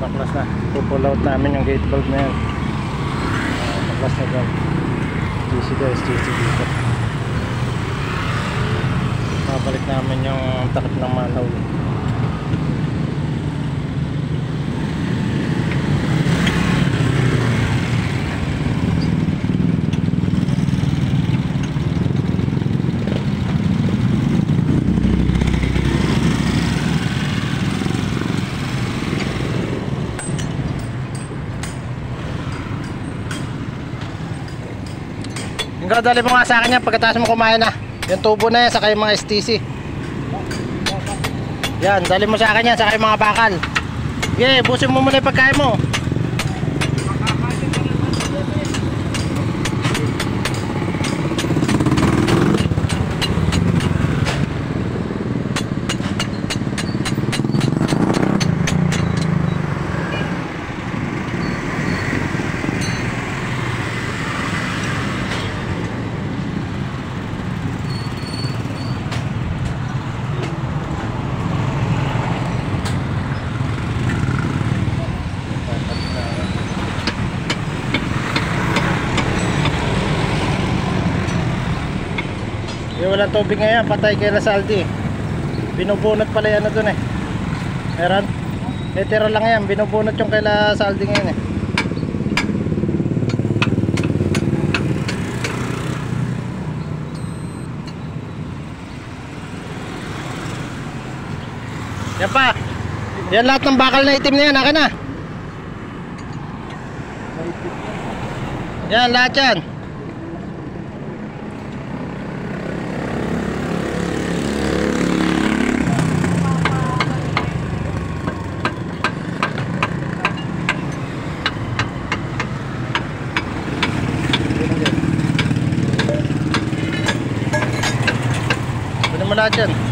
Baklas na. Pupull out namin yung gate valve na yan. Baklas na valve. GC guys, GC dito. Babalik namin yung takip ng manhole. Dali mo nga sa akin yan pagkatapos mo kumain na. Yung tubo na yan, saka yung mga STC. Yan, dali mo sa akin yan, saka yung mga bakal. Sige, busin mo muna yung pagkain mo. Walang tubig ngayon, patay kay Lasaldi. Binubunot pala yan na dun eh. Meron? Tira lang yan, binubunot yung kay Lasaldi ngayon eh. Yan pa. Yan lahat ng bakal na itim na yan, akin na. Yan, lahat yan. Lahat yan.